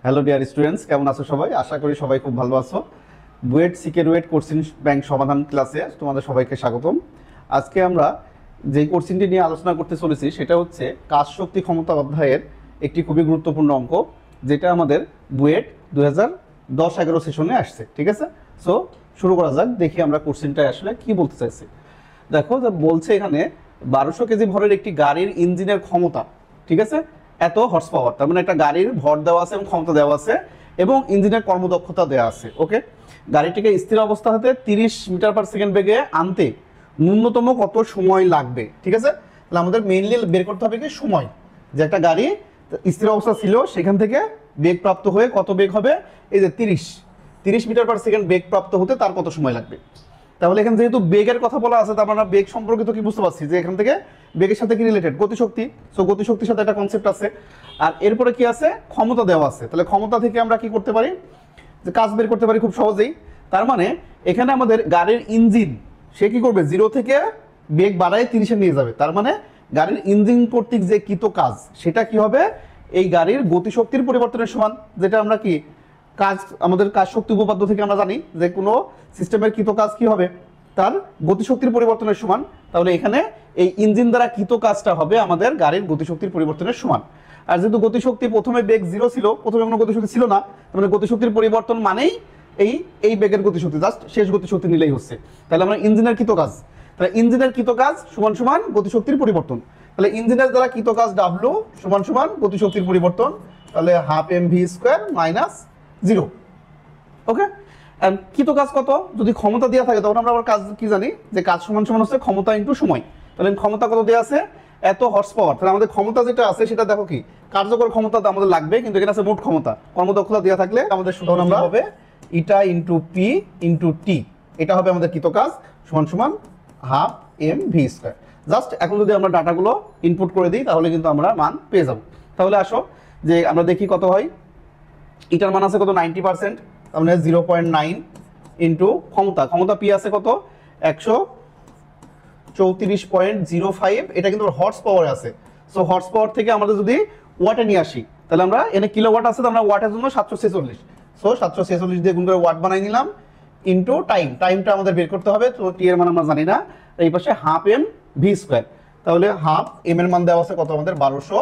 Hello dear students, কেমন আছো সবাই? আশা করি সবাই খুব ভালো আছো। বুয়েট সিকে রুয়েট কোশ্চিন ব্যাংক সমাধান ক্লাসে তোমাদের সবাইকে স্বাগতম। আজকে আমরা যে কোশ্চিনটি নিয়ে আলোচনা করতে চলেছি সেটা হচ্ছে কাজ শক্তি ক্ষমতা অধ্যায়ের একটি খুবই গুরুত্বপূর্ণ অঙ্ক, যেটা আমাদের বুয়েট 2010-11 সেশনে আসছে। ঠিক আছে, সো শুরু করা যাক, দেখি আমরা কোশ্চিনটা আসলে কি বলতে চাইছি। দেখো যে বলছে এখানে 1200 কেজি ভরের একটি গাড়ির ইঞ্জিনের ক্ষমতা, ঠিক আছে, এত হর্স পাওয়ার। তার মানে একটা গাড়ির ভর দেওয়া আছে এবং ক্ষমতা দেওয়া আছে এবং ইঞ্জিনের কর্মদক্ষতা দেওয়া আছে। ওকে, গাড়িটিকে স্থির অবস্থা হতে 30 মিটার পার সেকেন্ড বেগে আনতে ন্যূনতম কত সময় লাগবে? ঠিক আছে, তাহলে আমাদের মেইনলি বের করতে হবে কি সময়, যে একটা গাড়ি স্থির অবস্থা ছিল সেখান থেকে বেগ প্রাপ্ত হয়ে কত বেগ হবে, এই যে 30 মিটার পার সেকেন্ড বেগ প্রাপ্ত হতে তার কত সময় লাগবে। তাহলে এখানে যেহেতু বেগের কথা বলা আছে, তার মানে বেগ সম্পর্কিত কি বুঝতে পারছি যে এখান থেকে বেগের সাথে কি রিলেটেড, গতিশক্তি। সো গতিশক্তির সাথে একটা কনসেপ্ট আছে। আর এরপরে কি আছে, ক্ষমতা দেওয়া আছে। তাহলে ক্ষমতা থেকে আমরা কি করতে পারি, যে কাজ বের করতে পারি খুব সহজেই। তার মানে এখানে আমাদের গাড়ির ইঞ্জিন সে কি করবে, 0 থেকে বেগ বাড়ায় 30-এ নিয়ে যাবে। তার মানে গাড়ির ইঞ্জিন কর্তৃক যে কৃত কাজ সেটা কি হবে, এই গাড়ির গতিশক্তির পরিবর্তনের সমান। যেটা আমরা কি কাজ, আমাদের কাজ শক্তি উপপাদ্য থেকে আমরা জানি যে কোনো সিস্টেমের কৃত কাজ কি হবে, তার গতিশক্তির পরিবর্তনের সমান। তাহলে এখানে এই ইঞ্জিন দ্বারা কৃত কাজটা হবে আমাদের গাড়ির গতিশক্তির পরিবর্তনের সমান। আর যেহেতু গতিশক্তি প্রথমে বেগ 0 ছিল, প্রথমে কোনো গতিশক্তি ছিল না, মানে গতিশক্তির পরিবর্তন মানেই এই বেগের গতিশক্তি, জাস্ট শেষ গতিশক্তি নিলেই হচ্ছে। তাহলে আমরা ইঞ্জিনের কৃত কাজ, তাহলে ইঞ্জিনের কৃত কাজ সমান সমান গতিশক্তির পরিবর্তন। তাহলে ইঞ্জিনের দ্বারা কৃত কাজ ডাব্লু সমান সমান গতিশক্তির পরিবর্তন। তাহলে হাফ mv স্কোয়ার মাইনাস 0। ওকে, কৃত কাজ কত, যদি ক্ষমতা দেওয়া থাকে তখন আমরা আবার কাজ কি জানি, যে কাজ সমান সমান হচ্ছে ক্ষমতা ইনটু সময়। তাহলে ক্ষমতা কত দেওয়া আছে, এত হর্স পাওয়ার। তাহলে আমাদের ক্ষমতা যেটা আছে সেটা দেখো কি কার্যকর ক্ষমতা আমাদের লাগবে, কিন্তু এখানে আছে মোট ক্ষমতা। কর্মদক্ষতা দেওয়া থাকলে আমাদের সূত্র আমরা হবে ইটা ইনটু পি ইনটু টি। এটা হবে আমাদের কৃত কাজ সমান সমান হাফ mv স্কোয়ার। জাস্ট এখন যদি আমরা ডাটাগুলো ইনপুট করে দিই তাহলে কিন্তু আমরা মান পেয়ে যাব। তাহলে আসো যে আমরা দেখি কত হয়। ইটার মান আছে কত, 90%, তার মানে 0.9 ইন্টু ক্ষমতা পি আছে কত, 134.05। এটা কিন্তু হর্স পাওয়ারে আছে। সো হর্স পাওয়ার থেকে আমাদের যদি ওয়াটে নিয়ে আসি, তাহলে আমরা এনে কিলোওয়াট আছে, তো আমরা ওয়াটের জন্য 746। সো 746 দিয়ে গুণ করে ওয়াট বানাই নিলাম ইন্টু টাইমটা আমাদের বের করতে হবে। তো টি এর মান আমরা জানি না, এই পাশে হাফ এম ভি স্কোয়ার। তাহলে হাফ এম এর মান দেওয়া আছে কত আমাদের 1200,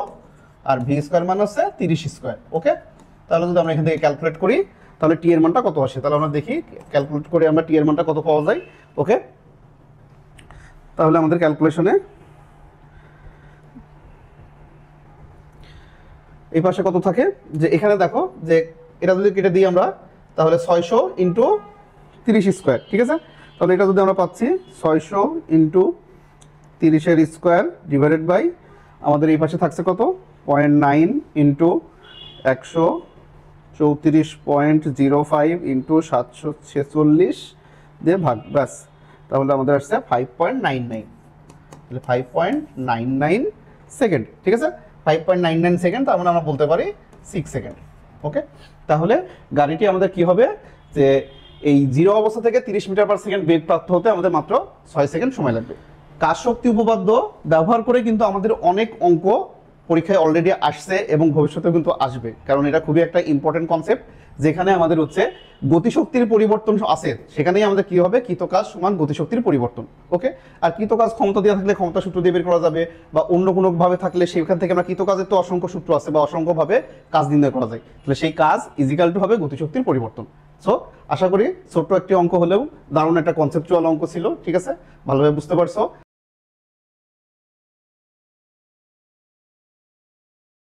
আর ভি স্কোয়ার মান আছে 30 স্কোয়ার। ওকে, তাহলে যদি আমরা এখান থেকে ক্যালকুলেট করি তাহলে টি এর মানটা কত আসে, তাহলে আমরা দেখি ক্যালকুলেট করে আমরা টি এর মানটা কত পাওয়া যায়। ওকে, তাহলে আমাদের ক্যালকুলেশনে এই পাশে কত থাকে, যে এখানে দেখো যে এটা যদি কেটে দিই আমরা তাহলে 600 ইন্টু 30 স্কোয়ার। ঠিক আছে, তাহলে এটা যদি আমরা পাচ্ছি 600 ইন্টু 30-এর স্কোয়ার ডিভাইডেড বাই আমাদের এই পাশে থাকছে কত 0.9 ইন্টু 134.05 ইন্টু 746 দিয়ে ভাগ, ব্যাস। তাহলে আমাদের আসছে 5.99, তাহলে 5.99 সেকেন্ড। ঠিক আছে, 5.99 সেকেন্ড, তার মানে আমরা বলতে পারি 6 সেকেন্ড। ওকে, তাহলে গাড়িটি আমাদের কি হবে, যে এই 0 অবস্থা থেকে 30 মিটার পার সেকেন্ড বেগ প্রাপ্ত হতে আমাদের মাত্র 6 সেকেন্ড সময় লাগবে। কাজ শক্তি উপপাদ্য ব্যবহার করে কিন্তু আমাদের অনেক অঙ্ক পরীক্ষায় অলরেডি আসছে এবং ভবিষ্যতেও কিন্তু আসবে, কারণ এটা খুবই একটা ইম্পর্টেন্ট কনসেপ্ট, যেখানে আমাদের হচ্ছে গতিশক্তির পরিবর্তন আছে। সেখানেই আমাদের কি হবে, কৃত কাজ সমান গতিশক্তির পরিবর্তন। ওকে, আর কৃত কাজ ক্ষমতা দেওয়া থাকলে ক্ষমতা সূত্র দিয়ে বের করা যাবে, বা অন্য কোনো ভাবে থাকলে সেখান থেকে আমরা কৃত কাজের তো অসংখ্য সূত্র আছে বা অসংখ্য ভাবে কাজ নির্ণয় করা যায়। তাহলে সেই কাজ ইজিক্যাল টু হবে গতিশক্তির পরিবর্তন। সো আশা করি ছোট্ট একটি অঙ্ক হলেও দারুণ একটা কনসেপচুয়াল অঙ্ক ছিল। ঠিক আছে, ভালোভাবে বুঝতে পারছো।